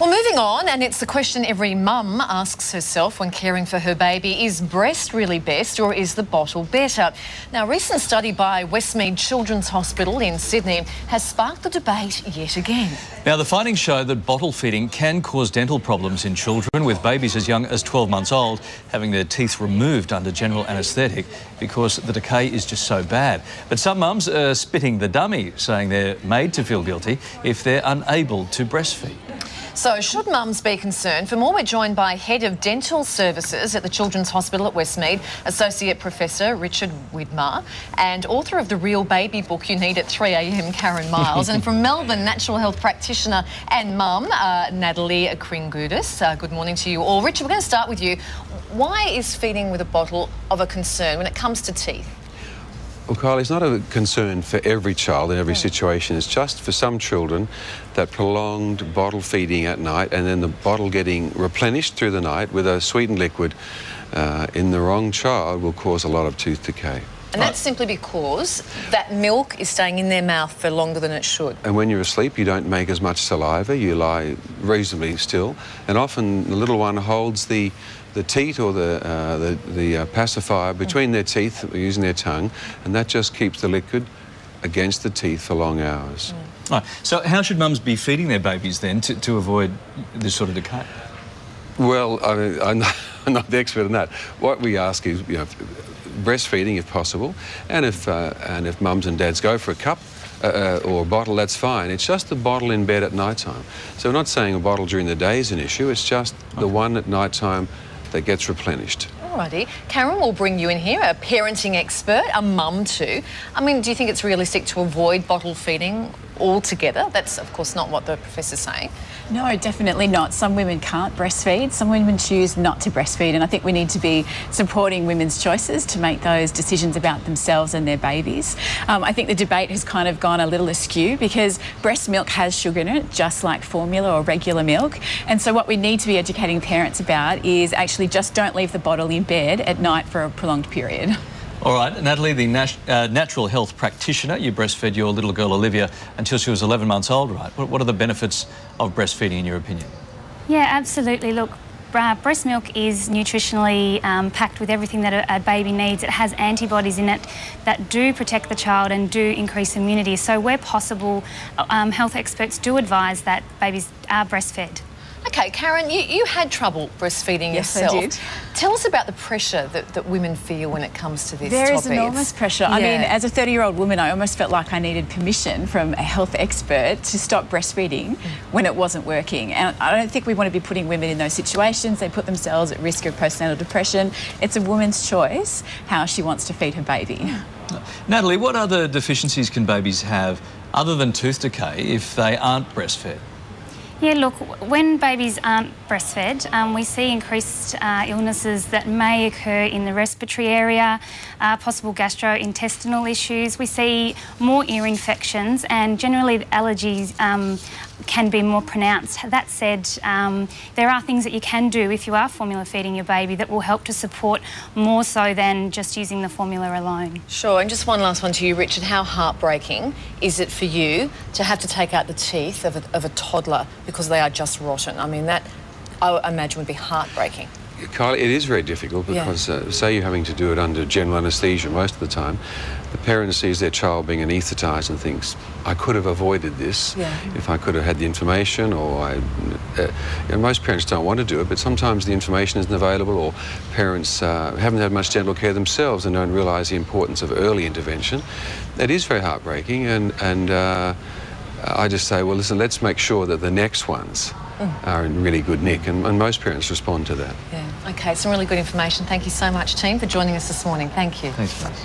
Well, moving on, and it's the question every mum asks herself when caring for her baby: is breast really best or is the bottle better? Now, a recent study by Westmead Children's Hospital in Sydney has sparked the debate yet again. Now, the findings show that bottle feeding can cause dental problems in children, with babies as young as 12 months old having their teeth removed under general anaesthetic because the decay is just so bad. But some mums are spitting the dummy, saying they're made to feel guilty if they're unable to breastfeed. So, should mums be concerned? For more, we're joined by Head of Dental Services at the Children's Hospital at Westmead, Associate Professor Richard Widmar, and author of the Real Baby book you need at 3 a.m, Karen Miles, and from Melbourne, natural health practitioner and mum, Natalie Kringudis. Good morning to you all. Richard, we're going to start with you. Why is feeding with a bottle of a concern when it comes to teeth? Well, Kylie, it's not a concern for every child in every situation. It's just for some children that prolonged bottle feeding at night and then the bottle getting replenished through the night with a sweetened liquid in the wrong child will cause a lot of tooth decay. And that's simply because that milk is staying in their mouth for longer than it should. And when you're asleep, you don't make as much saliva. You lie reasonably still. And often the little one holds the teat or the pacifier between their teeth using their tongue, and that just keeps the liquid against the teeth for long hours. Right. So how should mums be feeding their babies then to avoid this sort of decay? Well, I'm not the expert in that. What we ask is, breastfeeding if possible, and if mums and dads go for a cup or a bottle, that's fine. It's just the bottle in bed at night time. So we're not saying a bottle during the day is an issue, it's just the one at night time that gets replenished. Alrighty. Karen, will bring you in here, a parenting expert, a mum too. I mean, do you think it's realistic to avoid bottle feeding altogether? That's, of course, not what the professor's saying. No, definitely not. Some women can't breastfeed. Some women choose not to breastfeed, and I think we need to be supporting women's choices to make those decisions about themselves and their babies. I think the debate has kind of gone a little askew because breast milk has sugar in it, just like formula or regular milk. And so what we need to be educating parents about is actually just don't leave the bottle in bed at night for a prolonged period. All right, Natalie, the natural health practitioner, you breastfed your little girl Olivia until she was 11 months old, right? What are the benefits of breastfeeding in your opinion? Yeah, absolutely. Look, breast milk is nutritionally packed with everything that a baby needs. It has antibodies in it that do protect the child and do increase immunity. So where possible, health experts do advise that babies are breastfed. OK, Karen, you had trouble breastfeeding yourself. Yes, I did. Tell us about the pressure that women feel when it comes to this topic. There is enormous pressure. I mean, as a 30-year-old woman, I almost felt like I needed permission from a health expert to stop breastfeeding when it wasn't working. And I don't think we want to be putting women in those situations. They put themselves at risk of postnatal depression. It's a woman's choice how she wants to feed her baby. Natalie, what other deficiencies can babies have other than tooth decay if they aren't breastfed? Yeah, look, when babies aren't breastfed, we see increased illnesses that may occur in the respiratory area, possible gastrointestinal issues. We see more ear infections, and generally the allergies can be more pronounced. That said, there are things that you can do if you are formula feeding your baby that will help to support more so than just using the formula alone. Sure, and just one last one to you, Richard. How heartbreaking is it for you to have to take out the teeth of a toddler because they are just rotten? I mean, that, I imagine, would be heartbreaking. Kylie, it is very difficult because, say you're having to do it under general anaesthesia most of the time, the parent sees their child being anaesthetised and thinks, I could have avoided this if I could have had the information, or most parents don't want to do it, but sometimes the information isn't available, or parents haven't had much dental care themselves and don't realise the importance of early intervention. It is very heartbreaking, and I just say, well, listen, let's make sure that the next ones are in really good nick, and most parents respond to that. Yeah, OK, some really good information. Thank you so much, team, for joining us this morning. Thank you. Thanks, guys.